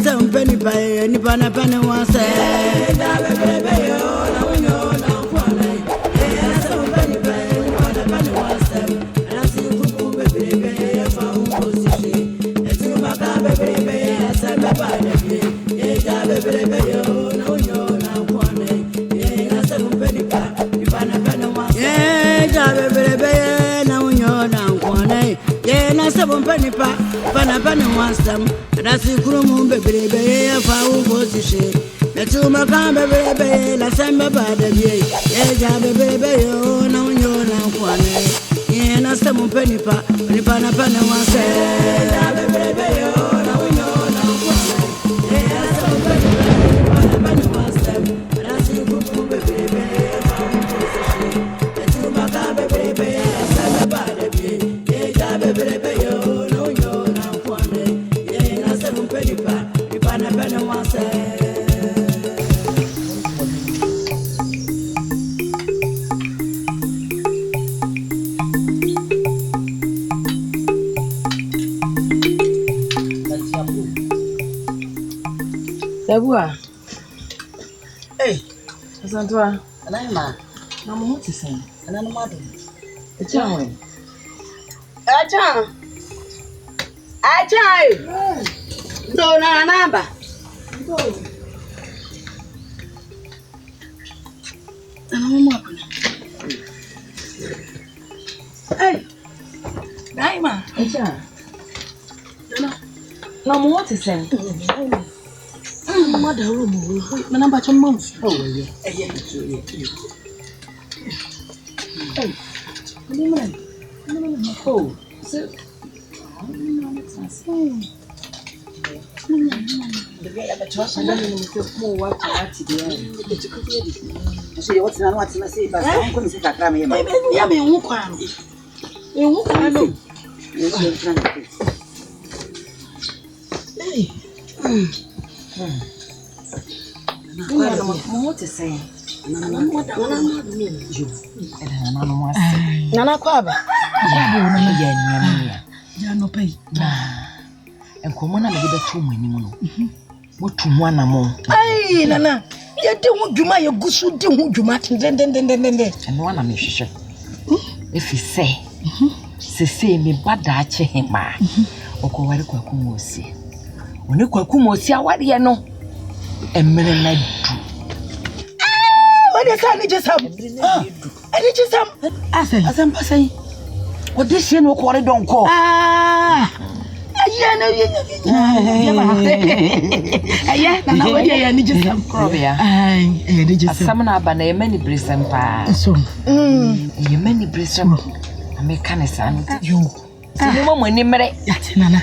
some penny pie, any pana penny one say. Penny wants them, and I see Krumu baby, if I will go to shake. The two Macamba baby, la Samba Bada, yeah, baby, oh, no, you're now one. Yeah, and I some penny pa, penny pana penny wants them, baby, oh, no, you're now one. Yeah, I some penny wants them, and I see Krumu baby, if I will go to shake. The two Macamba baby, la Samba Bada, yeah, baby, oh. Dabua. Hey, Santua. Anaima. Mama what is saying? Anana madu. Echa. No na namba. Mama. Hey. Naima. Echa. Mama what is saying? Mother room. My number 2 months. Oh yeah. Hey. Oh. So what is saying? Nana Kwaba. Ya no pay. And come on, I get a 2 minutes. What to one among? Ay, Nana. You don't do my good suit, do you, Martin? Then. And one I'm sure. If you say me bad that him, ma. Or go where Quacumosi. When you Quacumosi, what do you know? And men like what is I just have? I need just some. As I'm passing. What this year no quarter don't call. Yeah, now I need just some crobia. I need just some banana many brism pa. So, you many brism. I make canison. You. See, no one in Mary. Nana.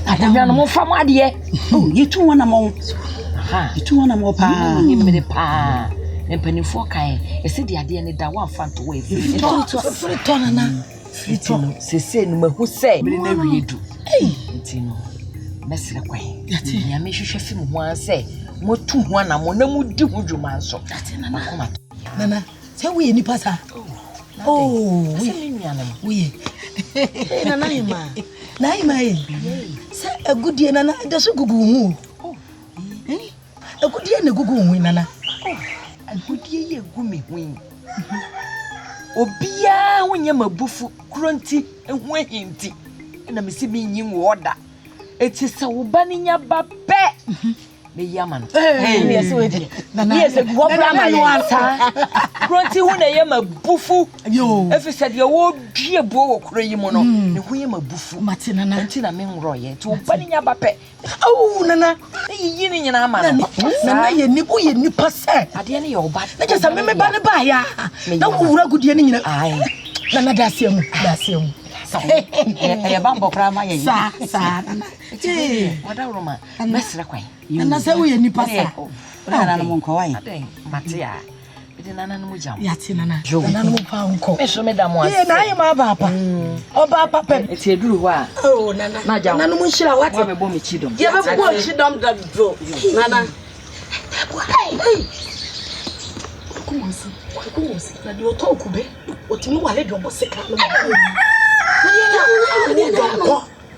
I don't know from what dear. Oh, you 2 1 more. You 2 1 more pa. You made a pa. And penny for kind. You see the idea that one fun to wait. It's Nana. Say, who say, never you do. Hey, Tino. Messy away. I may should him one say, more 2 1 and 1 would do you man so. Nana, say we any passa. Oh, we. Naima. Say a good dear Nana, there's a good woo. A good dear and a good woo, Nana. A good dear, gummy wing. Obia when you're a buffo, grunty, and when empty. And I'm seeing you water. It is so banning your babe. The yaman. Yes, a guapa. Grunty when I am a buffo. Yo, if you said your old dear bow, Crayomono, the whim of buffo, Martina, Martina, Ming Roy, to banning your babe. Oh, Nana, you in your man. Nana, you nipple, you nipper said. I didn't know, but I just remember by ya. No good yen. Nana, that's him. A bumble crama, sa. What a woman, Mess Raquay. And I say we nipper. Nana Moncoy, Matia. Nana Mujam, Yatina, Joe, found cook. Madame was, I am a papa. Oh, papa, it's a blue wire. Oh, Nana, Nana Mushla, what a bomb chidom. You have a boy, she don't that draw. Nana, come on, that you talk, be what you want to do, was sick.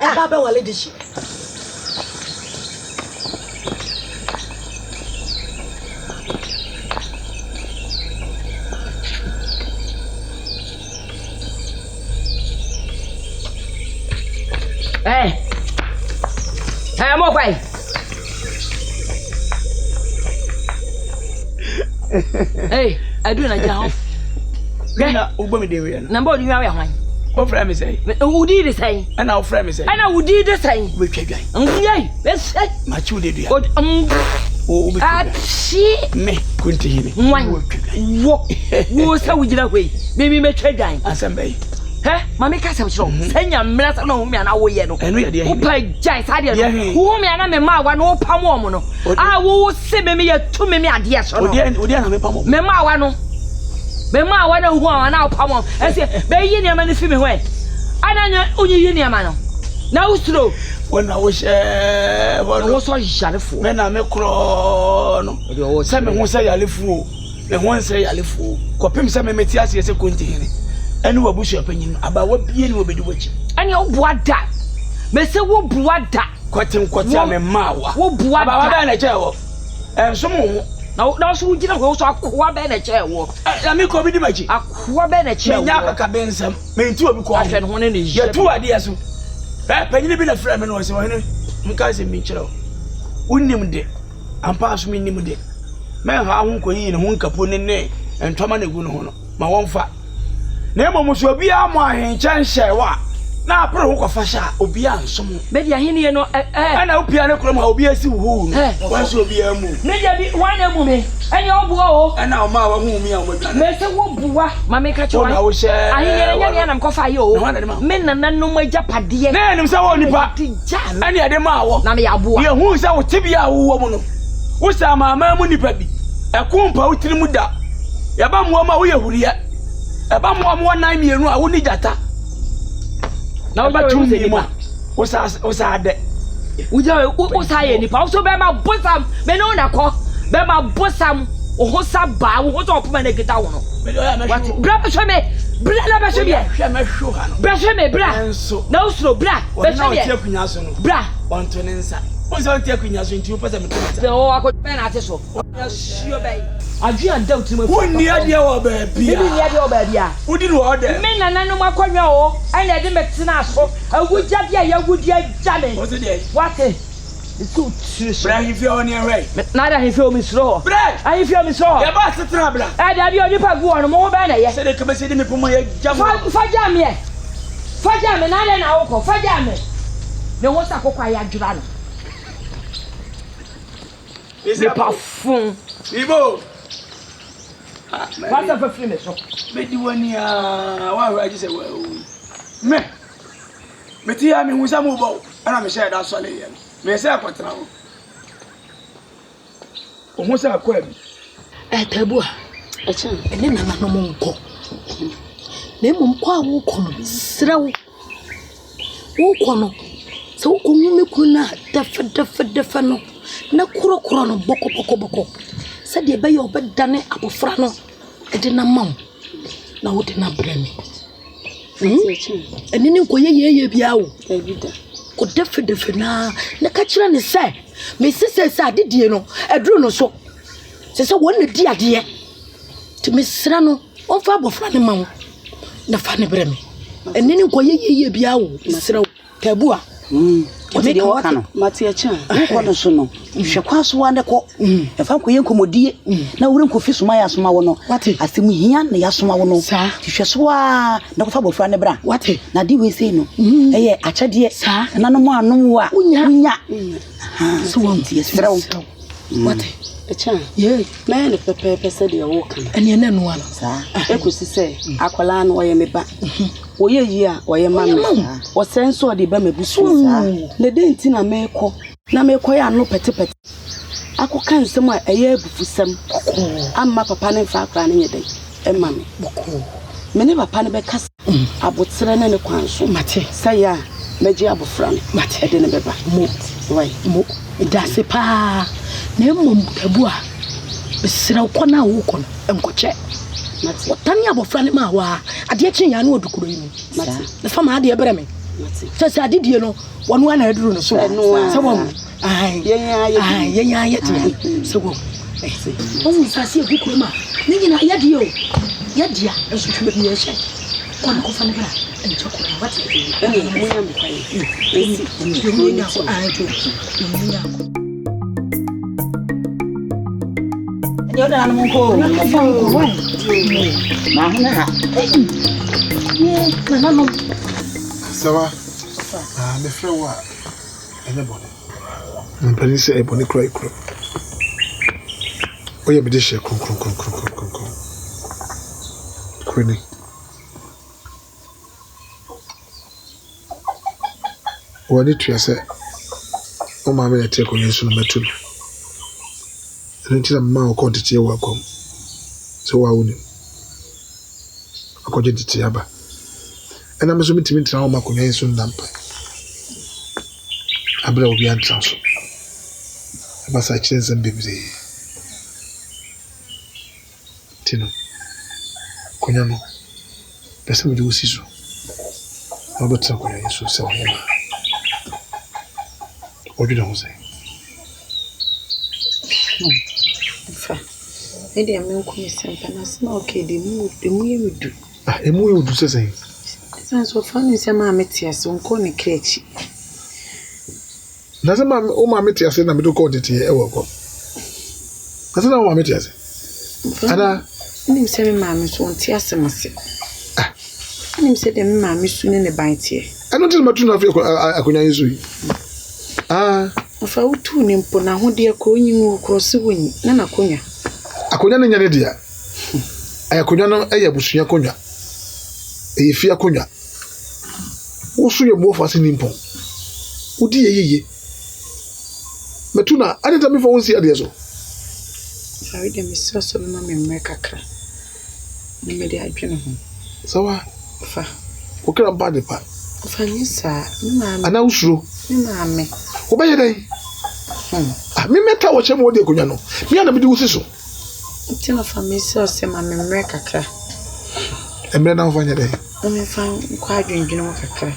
Baba, lady. Mo kwai. Hey, I do na jaho. Na ubo me de we no. Na mbo di nwa we hwan. O fra me say. Udi de say. Ana o fra me say. Ana udi de say. We twadwan. Ngiyai, let's say. Ma chu de dua. O be. Achi. Me kunti hini. Wo sa wujira hwei. Me twadwan. Asambei. Mami ka sem chiro. Sanya mra sa no hu me ana wo ye no. Enu ye de. Wo pa jai sa de no. Hu me ana me ma wa no pam omo no. Wo se me ye tu me ade so no. Odi ana me pam. Me ma wa no. Me ma wa na hu ana pam. E se be yi ne ma ne fi me hwe. Ana nya onyi yi ne ma no. Na usro. Wona wo she wo so yarefo. Me na me kro no. Se me hu se yarefo. Me hu se yarefo. Kopem se me meti ase se kunti hini. Enu wabusu apanyin aba wabie ni obedi wachi ani obuada me se wo buada kwatim me mawa wo buada aba ba na chewo enso mo na so ugina ho so akoa be na chewo na me ko bi di machi akoa be na chewo nya aka bensam me nti obi ko ahwe ho ne ye tu ade aso panyin bi na fra me no se wo hene mka se mi kyerɛ unnim de ampa aso mi nim de me ha ho koyi ne ho nkapo ne entoma na gu no ho no ma wonfa na emo muso obi amo ahenkyɛ nhyewa na apre ho kofa sha obi ansom be dia hene no ana opia ne krom ha obi asi hu no wanso obi amu me dia bi wan amu me ene obuo o ana o ma wa hu mi amodwa me se wo buwa ma me ka che wan na wo hye ahene nya na mkofa ye o me nana no magapade na enim se wo nipa ane ade ma wo na me ya buwa ye hu se wo tibia wo mu no wo sa ma mu nipa bi ekompa wo tiri mu da ya ba mo ma wo ye huriya eba mo nan mienu a woni jata na wo ba tumi mo wo sa de wo sa ye nipa wo so be ma bosam me no na ko be ma bosam o ho sa ba wo so opoma na gita wo no what bra be so me bra la be so be hwe me hwo ha no bra so me bra na usro bra be so be akunya so no bra on to nensa on so tie akunya so nti wo pese me to o akọ na ate so ya sio be adu anda utima wonni ade wo ba bia ni ade wo ba bia wodi no ode me nana no makonwa o ana de metina so awuja bia ya wudi agya me what dey what so true bra hifia oni ahwe na da hifia o mi sro bra hifia mi sro ya ba setra bra da bi oni pa gu ono mo ba na ye se de ka be se de me pomo ya jam faja me na le na wo ko faja me ne wo sa kokwa ya djura no le parfum ibo what's up for me so be di wani wa wa ji se wa me ti ya me hu sa mo bo ana me share da so le ye me se akotra o hu sa akwa bi tabu a cha ene na no mo nko na mo nko a wo ko no srew wo ko no so ko hu me ku na defa no na kuro no boko se de be ye obedane abofra no e de na mam na wo de na brani eni ni ko ye bia wo ko defe na ka kire ne se me sese adedie no eduru no so se won na di ade ti me sra no on fa abofra ne mam na fa ne brami eni ni ko ye bia wo sra tabu a me de o kan matia cha ko no so no hwe kwaso wa ne ko e fa ko ye nkomodie na wure nkofi soma ya soma wo no asemu hia na ya soma wo no hwe so wa na ko fa bofra ne bra na di we sei no eye achade na no mo anom wa unya so won tie sra wo cha ye me ne pepe se de wo kan ene na no ala ekosi se akola no ye meba oye yi a oye mama o senso de ba mebusu le de nti na meko ya no pete akoka nsem a eye abufusam amma papa ne fa akra ne nyede e mame me ne papa ne be kasa abotere ne ne kwanso mate say ya meji abofra ne mate de ne beba mo dase pa na mom tabu a besira ko na wo ko enkoche mate tani abofra ne ma wa ade kyen ya na odukuro yi mate na fama ade ebere me mate se adidie no wono na aduru no so se wo yenya te se wo o mu sase egukuro ma ne nyina yade o yade a eso twe bi ye hye Kwa kufanya bra. Nchokora wati. Munya mkwaye. Munya ko ajo. Munya ko. Yo da mun ko. Ma huna ha. Na no. Sawa. Me frɛ wo a ene bone. Mpani sɛ e bone kura ikuro. Oye me de hye konkron. Kwani. Wani tua sɛ o ma me yɛte ko Yesu no metu. Nti na ma o kontete wa kom. So wa woni. Akɔgye tete aba. Ɛna me so mitimi ntra wo ma ko Yesu ndampa. Abra obi antra so. Aba sa kyerɛ nsɛm bebree. Tino. Konya no. Pese me de wosi so. Abatra ko Yesu sɛ wo ma. Obi da ho sɛ. Maybe I'm not going to send a small kid. The mood do. A movie do say. Sounds so funny. Some mamma so call me crutch. Doesn't my metia say, I'm to call it here. Doesn't know what metia say. Ada, you say, mamma, won't tear some. You said, the mamma soon in the bite here. I don't tell my tune of your Akunya. Ah, if I would tune him, Pona, who dear calling you across the wind, Nana Conya. Akunya nyane dia. Ayakunya no ayabusua konwa. Eyefia konwa. Wo so ye mo fa se nimpon. Udi yeye. Metuna adeta me fa won si ade so. Sorry dem so be ma me kakra. Ni me de adwene ho. Sawa. Fa. Wo kra mpa de pa. Fa ni sa, ni ma me. Ana usuro. Ni ma me. Wo ba ye dai? Me meta wo chemo de konwa no. Me ana me de wusi so. Tina family so say ma me kakra. Emre na mfa nya dai. O me fa kwa adwendwene mo kakra.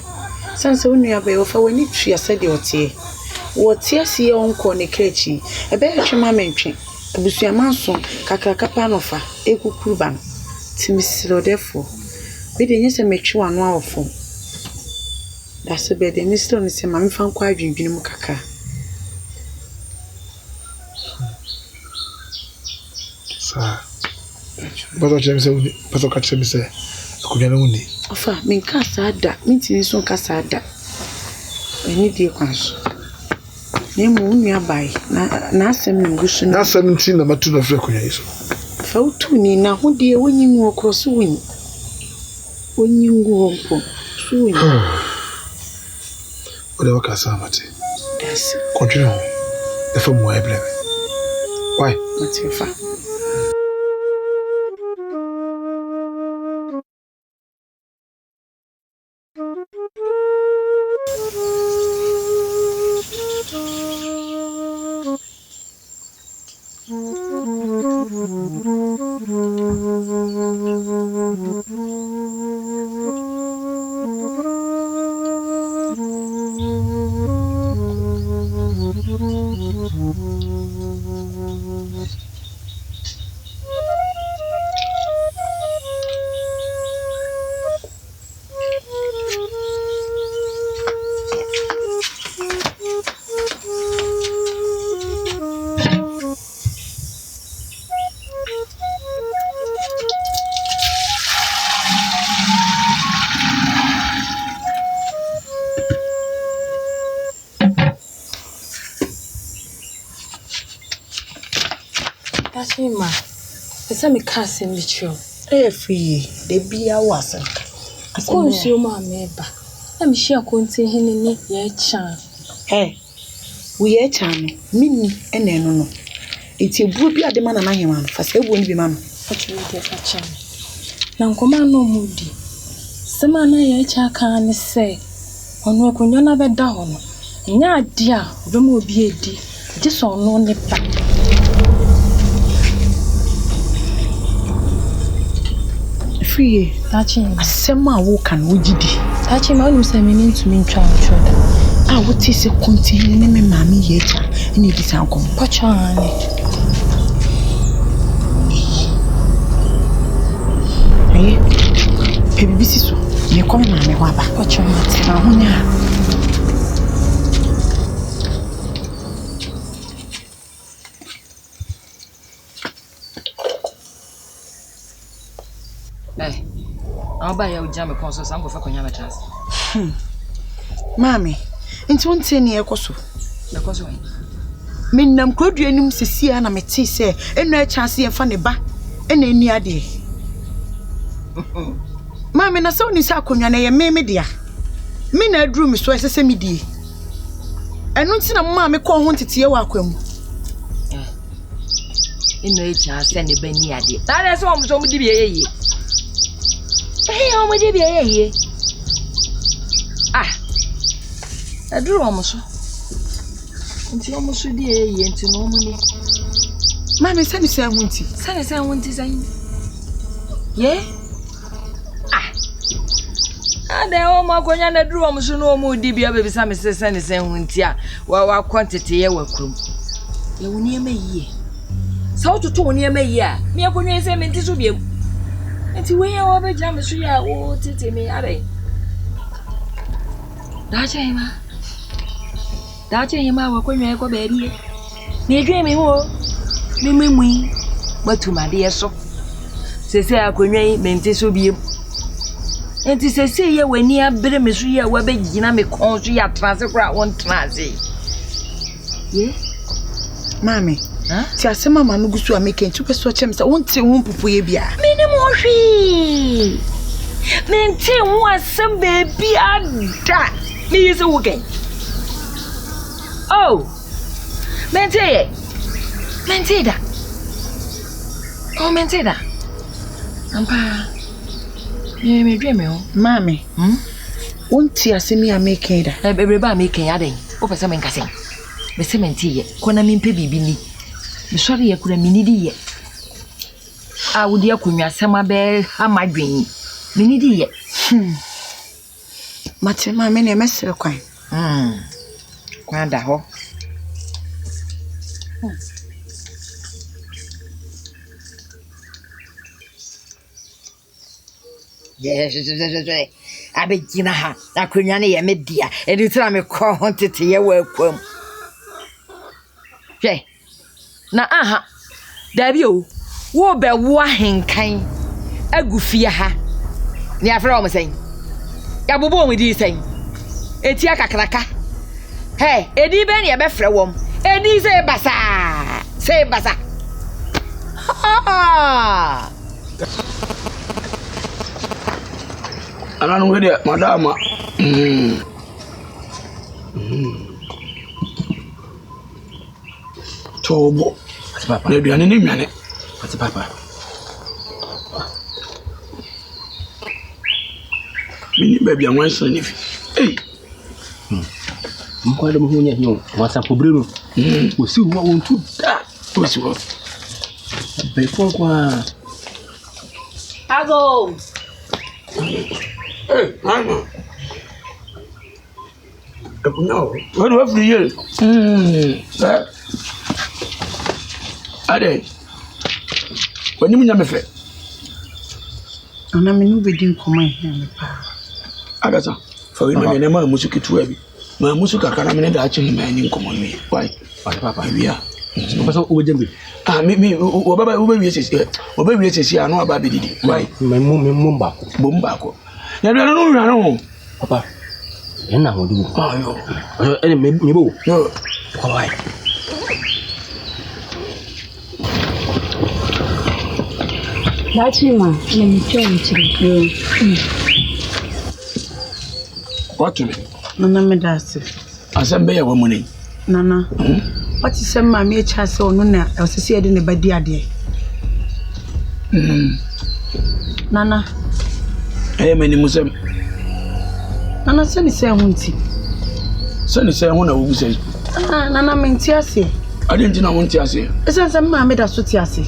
Sanse wonu abai wo fa wani tua se de otie. Wo tie se ye onko ne krechi. Ebe atwe ma mentwe. Abusua manso kakra kapa no fa ekukuru ba. Timisiro defo. Be de nyese metwe wano awofo. Da se be de nisiro ne se ma me fa kwa adwendwene mo kakra. But I say, but I catch me say, Akunya no ni. Ofa, me kasa da, me tini so kasa da. Eni die kwanso. Ne mu nua bai, na asem na ngusu na 17 na matu na frɛ Akunya Yesu. Fa utu ni na ho de wonyi mu okroso wonyi. Wonyi ngu hompo. So wonyi. Oda wakasa amate. Yes. Continue. Efa mo eble. Why? Matifa. Ma, esa me kase mbicho. Free, de bia wasa. Akonsuo ma meba. Na me hia konti hene ne ye chan. We ye chan mini ene no no. Eti ebuo bi ade ma na hema no. Fa se ebuo ni bi ma no. Otu me de fa chan. Na nkoma no mudi. Sema na ye cha kan ne se. Ono akonwa na beda ho no. Nya ade a obema obi edi. Je so no ne pa. Free, Tachi. Asema wo kan wogidi. Tachi ma onu se me ni ntumi ntwa ntwa. Ah, what is a continue ne me mami yecha. Ni bi san kom. Pochane. Baby, si so. ho aba Ocho mate. na ho nya Aba ya ujame konso sango fa konya metras. Mami, nti wonte ne ekoso. Ekoso wen. Minnam krodua anim sesia na mete se enu a chance ye fa ne ba ena ani ade. Mami na se oni se akonwa na ye meme dia. Me na aduru mi so esese mi die. Enu nti na mama me ko ho ntete wa akwam. Enu a chance ne ba ni ade. Na na se o mo di bi yeye. O mo di bi yeye. Aduru o mo so. Nti o mo so di yeye nti no mo ni. Mami se ni se ho nti. Se ho nti san. Ye? Ade o mo akonya na duru o mo so no mo di bia be bisa me se ne se ho nti a wa quantity ye wa krum. Ye woni ema yie. Sa ototo woni ema yie a me akonya se me nti so biem. Nti we ya wa be jam so ya o tete me are. Dache ma wa konya ko be ri. Me dwe me ho. Me memui. Batuma de so. Sese akonya yi me nti so biem. Enti sese ye wani abere me so ye wa be gina me kon so ya transe kra won transe. Ye? Mami. Ti asema ma no gusu ameke nti pe so chem se wonte won pupu ye bia. Me ne mo hwi. Me nti wo asem be bia da. Me yese wo gen. Oh. Mente da. Oh, mente da. Ampa. Me dwe me ho. Mami. Wonte asemi ameke da. Bebre ba ameke ya den. O pese me nkase. Me se mente ye. Kona me mpe bibi ni. Me sori ye kura minidi ye. A wodi akonwa sema be amadwen. Minidi ye. Mate mami ne mesere kwan. Kwan da ho. Yes. Abegina ha. Akonwa ne ye media. Edi tira me ko ho tete ye wa akwam. Hwe. Na aha. Dabi o. Wo be wo ahenkan agufie ha. Ni afra o mesen. Ya bobo o di sen. Eti akakraka. Hey, edi be ne be frɛ wom. Edi se basa. Se basa. Ha. Ananu we de madama. Tobo. Papa. Le duane ni miane. Papa. Mini baby an wanso ni fi. Hey. Mko ndo mhunya hiyo. Wasa pobrero. Osi wa wontu da. Osi wa. Before kwa. Ago. Hey, mama. No. What do I feel? Sir. Ade. When you nyame fe. Ana me no be din koma here me pa. Agasa. For we me na musu kitu abi. Ma musu kakara me na da achi ni mani nkomo mi. Why? Papa we are. Papa o jembe. Me obaba obawie sesi. Obawie sesi anu aba bedidi. Why? Me mbako. Bombako. Na do no nwa no. Papa. Ena ho dugu. Yo. Ene me bo. Yo. Why? Dachi ma, me chiri. What to me? Nana me dase. Asembe ya wamuni. Nana. What is some ma me chance onu na osisi ede ne badi ade. Nana. Meni musem. Nana se ni se ho nti. Se ni se ho na wo se. Nana me nti ase. Ade nti na wo nti ase. Ese se ma me da so ti ase.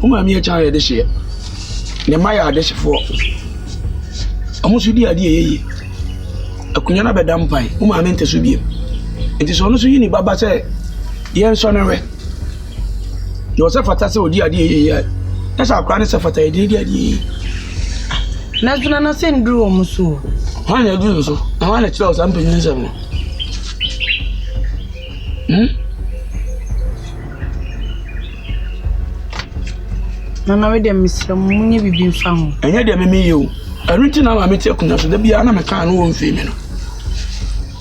Uma mi echa ya de hye. Ne ma ya de hyefo. Amusu di ade yeye. Akunya na beda mpai. Uma me nteso biem. Nti so no so yini baba se ye nso ne we. Yo se fata se odi ade yeye. Esa akra ne se fata ede ade yeye. Na zuna na se nduru omo so. Han ya du so. Na wan na chira o san penyin nsem no. Nana we dem misra munye bibi mfa ho. Enya de me yi o. Arunti na ma me tie kunya so da bia na me kan no won fi me no.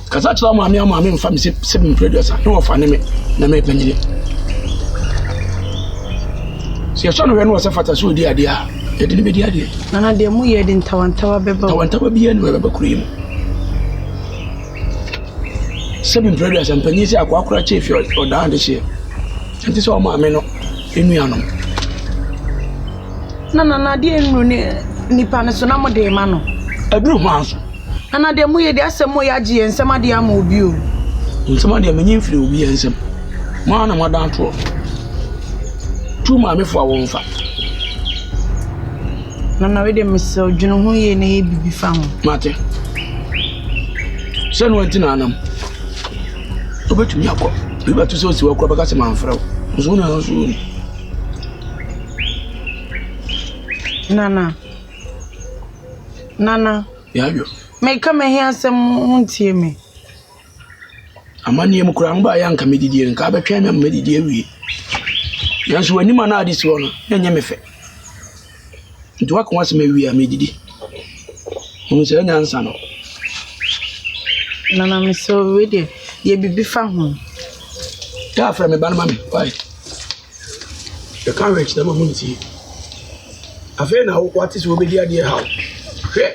Kasa chira ma me mfa me se me producer. No ofa ne me na me penyire. Si ya shano we no se fata so di ade a. E de be di ade. Nana de mu ye de ntawantawa beba. Tawantawa bia ni we beba kuru yi. Seven producer mpanyi se akwa chief o da ande she. Nti so ma me no enu ya no. Nana de enu nipa ne so na mo de ma no. Aduru ho anso. Nana de mu ye de asemo ya gie nsema de ama obi o. Nsema de manyi mfiri obi ensem. Ma na mo dan to. Tu ma me fo awon fa. Nana we de misel dwunu ho ye na ye bibi fa ho. Mate. Senu antina anam. Obetumi akọ. Biba to so si wakọ baka se manfra. Nso na nso. Nana. Ya yo. Me kama hi asem huntie me. Amani em kura mba ya nka medidie nka abetwa me medidie wi. Yanso wani ma na ade si wono, enye me fe. Nti waka wase me wi a medidi. Onu se nya nsa no. Nana me so we de ye bibi fa ho. Ya fra me ban ma me. Why? The courage that mo nti. Afa na wo kwati so obedi ade ha. Hwe.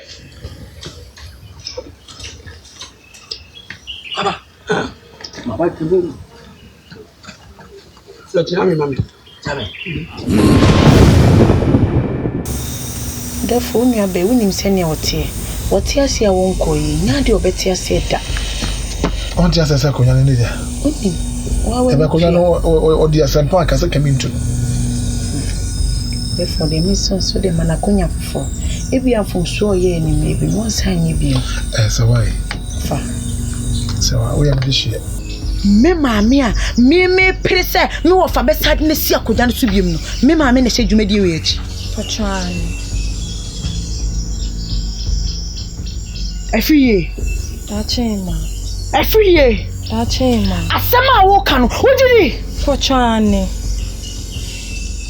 Baba. Baba tebo. So tiami mami. Tabe. Therefore me abe wonim sene wote ase a wonko yi nya de obete ase da. Onti ase konya ne dia. Onim. Wa Ebe konya no odi asempa aka se kamintu. Therefore the mission so de manakonya fofo. Ebi afom so ye ni me bi won sanye bi. So why? Fa. So we am this year. Me maame a me prese me wo fa be sad ne si akoja no so biem no. Me maame ne hye dwumadi we achi. Pachani. Afiye. Tachema. Afiye. Tachema. Asema wo ka no. Wojiri. Pachani.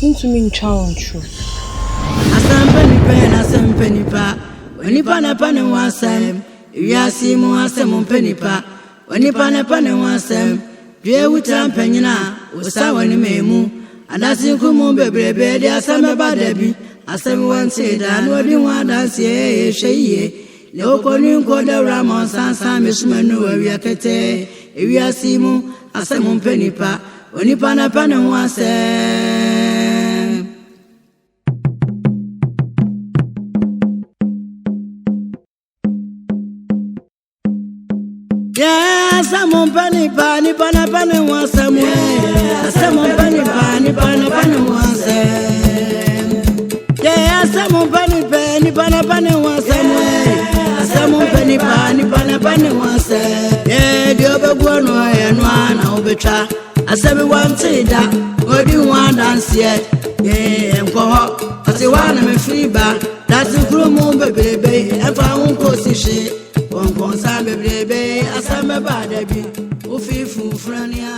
Ntumi ntwa onchu. Asampenipa. Onipa na pane wasem. Wiasi mu asem mpenipa. Onipa na pane wasem. Dwe wuta mpanyina. Usawa ni memu. Adasi kumu bebrebe de asame badabi. Asame wanse da no di wadanse ye hweye. Le okoni nkoda ramon sansa mesumanu awiakete. Wiasi mu asem mpenipa. Onipa na pane wasem. Samon pani pani pana pani wasam. Samon pani pani pana pani wasam. Yeah, samon pani pani pana pani wasam. Samon pani pani pana pani wasam. Yeah, diobe guano ya nwana obecha. Asabi wanti da, odi wan dance ye. Yeah, mkoho. Ati wana me free ba. Dati krumu bebebe. Efa unko sishi. Kon sa bebrebe asame badabi ofifu frania.